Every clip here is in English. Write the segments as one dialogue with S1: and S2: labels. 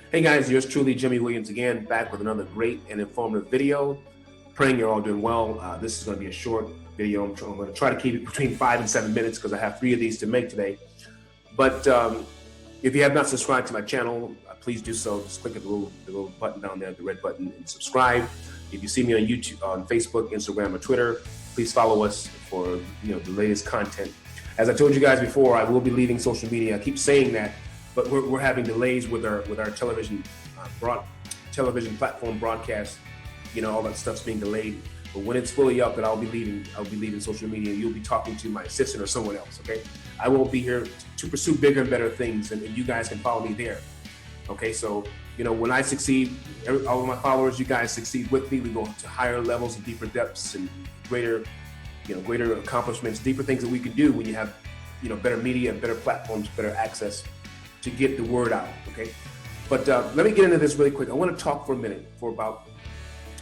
S1: Hey guys, yours truly, Jimmy Williams again, back with another great and informative video. Praying you're all doing well. This is going to be a short video. I'm going to try to keep it between 5 and 7 minutes because I have 3 of these to make today. But if you have not subscribed to my channel, please do so. Just click the little button down there, the red button, and subscribe. If you see me on YouTube, on Facebook, Instagram, or Twitter, please follow us for the latest content. As I told you guys before, I will be leaving social media. I keep saying that, but we're having delays with our television television platform broadcast. All that stuff's being delayed. But when it's fully up, that I'll be leaving social media. You'll be talking to my assistant or someone else. Okay, I will be here to pursue bigger and better things, and you guys can follow me there. Okay, so when I succeed, all of my followers, you guys succeed with me. We go to higher levels and deeper depths and greater accomplishments, deeper things that we can do when you have better media, better platforms, better access to get the word out. Okay, but let me get into this really quick. I want to talk for a minute, for about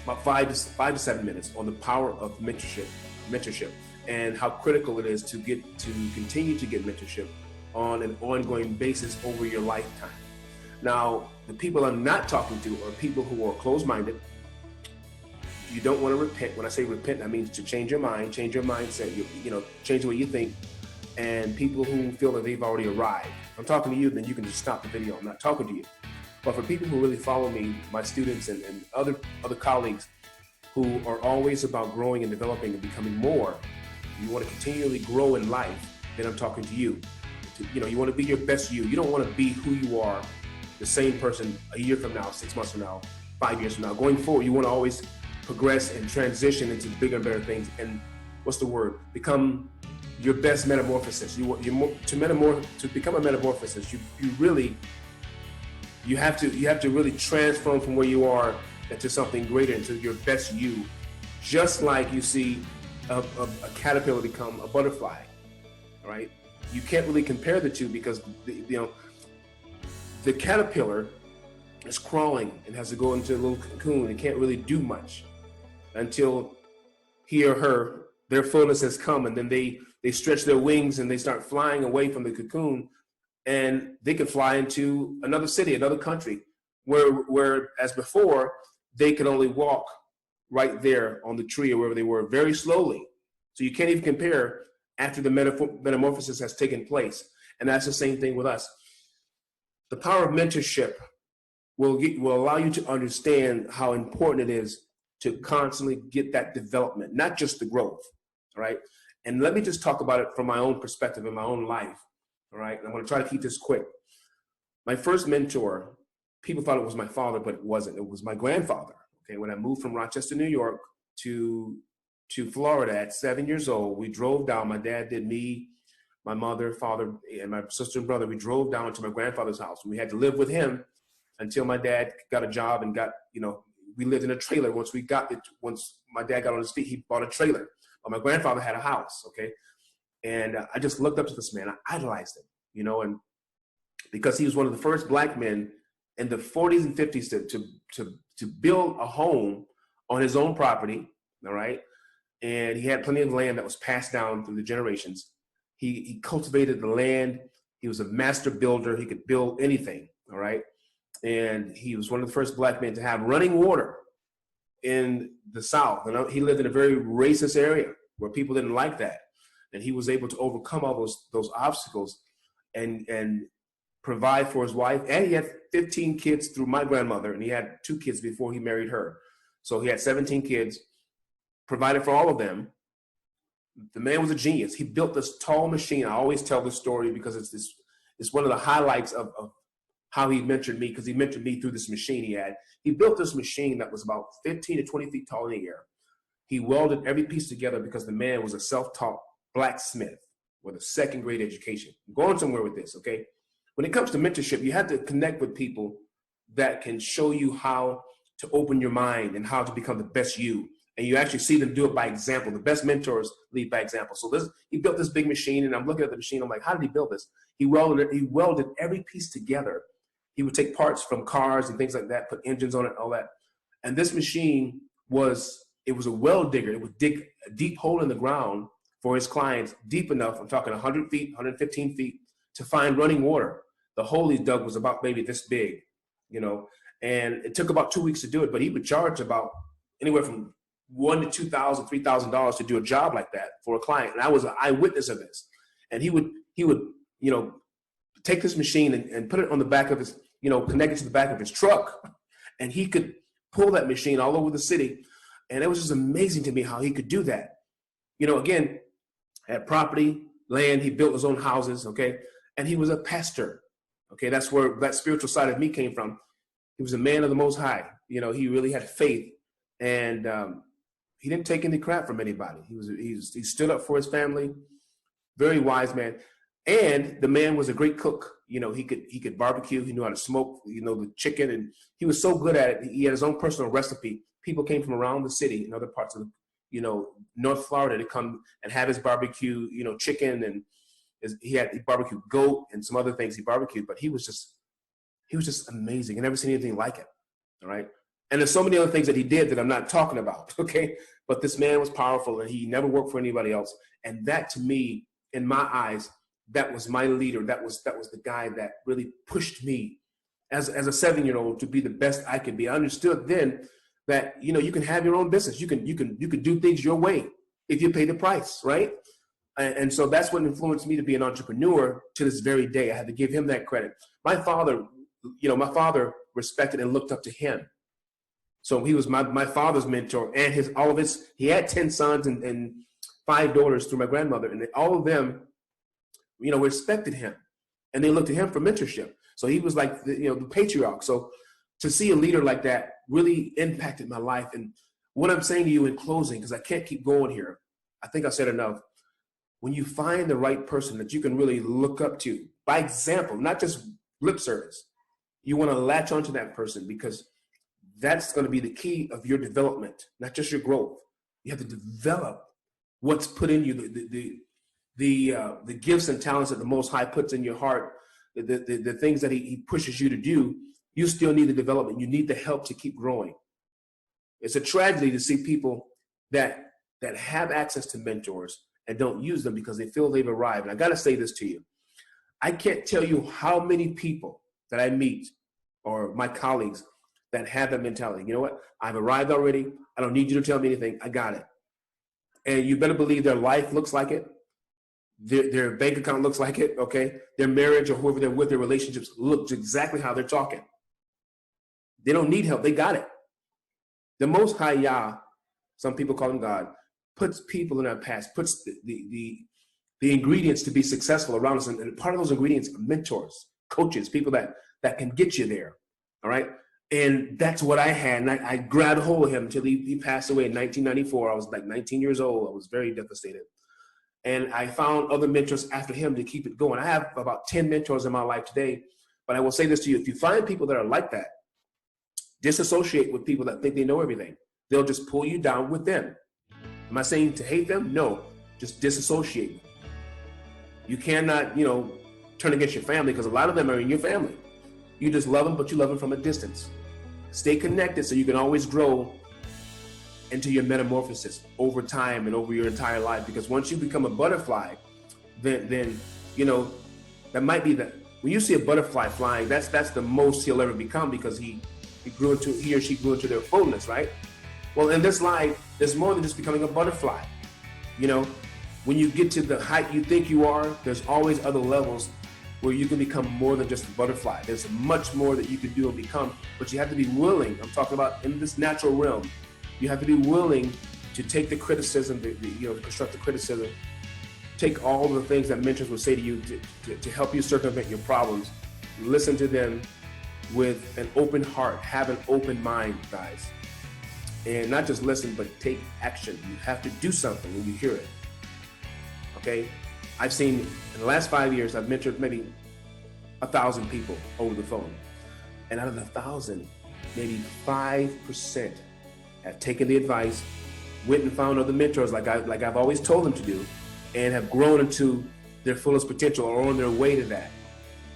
S1: 5 to 7 minutes, on the power of mentorship, and how critical it is to continue to get mentorship on an ongoing basis over your lifetime. Now, the people I'm not talking to are people who are closed-minded. You don't want to repent. When I say repent, that means to change your mind, change your mindset, change the way you think, and people who feel that they've already arrived. If I'm talking to you, then you can just stop the video. I'm not talking to you. But for people who really follow me, my students and other colleagues who are always about growing and developing and becoming more, you want to continually grow in life, then I'm talking to you. You want to be your best you. You don't want to be who you are, the same person a year from now, 6 months from now, 5 years from now. Going forward, you want to always progress and transition into bigger and better things. And what's the word? Become your best metamorphosis. To become a metamorphosis, you have to really transform from where you are into something greater, into your best you. Just like you see a caterpillar become a butterfly, right? You can't really compare the two because the caterpillar is crawling and has to go into a little cocoon and can't really do much until he or her, their fullness has come, and then they stretch their wings and they start flying away from the cocoon, and they can fly into another city, another country, where as before, they could only walk right there on the tree or wherever they were very slowly. So you can't even compare after the metamorphosis has taken place. And that's the same thing with us. The power of mentorship will allow you to understand how important it is to constantly get that development, not just the growth, all right? And let me just talk about it from my own perspective in my own life, all right? I'm gonna try to keep this quick. My first mentor, people thought it was my father, but it wasn't. It was my grandfather, okay? When I moved from Rochester, New York to Florida at 7 years old, we drove down, my dad did, me, my mother, father, and my sister and brother, we drove down to my grandfather's house. And we had to live with him until my dad got a job and we lived in a trailer. Once my dad got on his feet, he bought a trailer. But my grandfather had a house, okay? And I just looked up to this man. I idolized him, and because he was one of the first black men in the 40s and 50s to build a home on his own property, all right? And he had plenty of land that was passed down through the generations. He cultivated the land. He was a master builder. He could build anything, all right? And he was one of the first black men to have running water in the South. And he lived in a very racist area where people didn't like that. And he was able to overcome all those obstacles and provide for his wife. And he had 15 kids through my grandmother, and he had 2 kids before he married her. So he had 17 kids, provided for all of them. The man was a genius. He built this tall machine. I always tell this story because it's one of the highlights of how he mentored me, because he mentored me through this machine he had. He built this machine that was about 15 to 20 feet tall in the air. He welded every piece together because the man was a self-taught blacksmith with a 2nd grade education. I'm going somewhere with this, okay? When it comes to mentorship, you have to connect with people that can show you how to open your mind and how to become the best you. And you actually see them do it by example. The best mentors lead by example. So he built this big machine, and I'm looking at the machine. I'm like, how did he build this? He welded every piece together. He would take parts from cars and things like that, put engines on it, all that. And this machine was a well digger. It would dig a deep hole in the ground for his clients, deep enough, I'm talking 100 feet, 115 feet, to find running water. The hole he dug was about maybe this big. and it took about 2 weeks to do it, but he would charge about anywhere from $1,000 to $2,000, $3,000 to do a job like that for a client. And I was an eyewitness of this. And he would, take this machine and put it on the back of his, connect it to the back of his truck. And he could pull that machine all over the city. And it was just amazing to me how he could do that. Again, had property, land, he built his own houses, okay? And he was a pastor, okay? That's where that spiritual side of me came from. He was a man of the Most High. He really had faith, and he didn't take any crap from anybody. He stood up for his family, very wise man. And the man was a great cook. He could barbecue. He knew how to smoke, the chicken, and he was so good at it. He had his own personal recipe. People came from around the city and other parts of North Florida to come and have his barbecue, chicken, and he barbecued goat and some other things he barbecued. But he was just amazing. I never seen anything like it. All right. And there's so many other things that he did that I'm not talking about. Okay. But this man was powerful, and he never worked for anybody else. And that, to me, in my eyes, that was my leader. That was the guy that really pushed me as a 7-year-old to be the best I could be. I understood then that, you can have your own business. You can do things your way if you pay the price, right? And so that's what influenced me to be an entrepreneur to this very day. I had to give him that credit. My father respected and looked up to him. So he was my father's mentor, and he had 10 sons and 5 daughters through my grandmother, and all of them, respected him, and they looked to him for mentorship. So he was like the patriarch. So to see a leader like that really impacted my life. And what I'm saying to you in closing, because I can't keep going here, I think I said enough. When you find the right person that you can really look up to by example, not just lip service, you want to latch onto that person, because that's going to be the key of your development, not just your growth. You have to develop what's put in you, the gifts and talents that the Most High puts in your heart, the things that he pushes you to do. You still need the development. You need the help to keep growing. It's a tragedy to see people that have access to mentors and don't use them because they feel they've arrived. And I got to say this to you. I can't tell you how many people that I meet or my colleagues that have that mentality. You know what? I've arrived already. I don't need you to tell me anything. I got it. And you better believe their life looks like it. Their bank account looks like it, okay? Their marriage or whoever they're with, their relationships looks exactly how they're talking. They don't need help. They got it. The Most High Yah, some people call him God, puts people in our past, puts the ingredients to be successful around us. And part of those ingredients are mentors, coaches, people that can get you there, all right? And that's what I had. And I grabbed hold of him until he passed away in 1994. I was like 19 years old. I was very devastated. And I found other mentors after him to keep it going. I have about 10 mentors in my life today. But I will say this to you. If you find people that are like that, disassociate with people that think they know everything. They'll just pull you down with them. Am I saying to hate them? No. Just disassociate. You cannot, turn against your family, because a lot of them are in your family. You just love them, but you love them from a distance. Stay connected so you can always grow into your metamorphosis over time and over your entire life. Because once you become a butterfly, then that might be when you see a butterfly flying, that's the most he'll ever become, because he or she grew into their fullness, right? Well, in this life, there's more than just becoming a butterfly. When you get to the height you think you are, there's always other levels where you can become more than just a butterfly. There's much more that you can do and become, but you have to be willing. I'm talking about in this natural realm. You have to be willing to take the criticism, constructive criticism, take all the things that mentors will say to you to help you circumvent your problems. Listen to them with an open heart, have an open mind, guys. And not just listen, but take action. You have to do something when you hear it. Okay? I've seen, in the last 5 years, I've mentored maybe 1,000 people over the phone. And out of the 1,000, maybe 5% have taken the advice, went and found other mentors like I've always told them to do, and have grown into their fullest potential or on their way to that.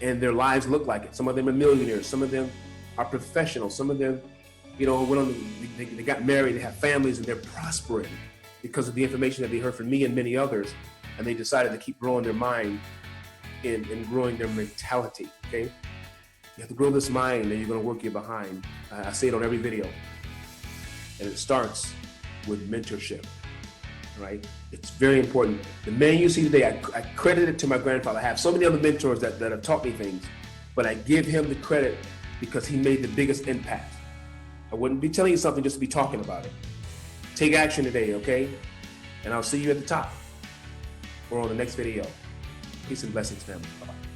S1: And their lives look like it. Some of them are millionaires. Some of them are professionals. Some of them, they got married, they have families, and they're prospering because of the information that they heard from me and many others. And they decided to keep growing their mind and growing their mentality, okay? You have to grow this mind, and you're going to work your behind. I say it on every video. And it starts with mentorship, right? It's very important. The man you see today, I credit it to my grandfather. I have so many other mentors that have taught me things, but I give him the credit because he made the biggest impact. I wouldn't be telling you something just to be talking about it. Take action today, okay? And I'll see you at the top or on the next video. Peace and blessings, family. Bye-bye.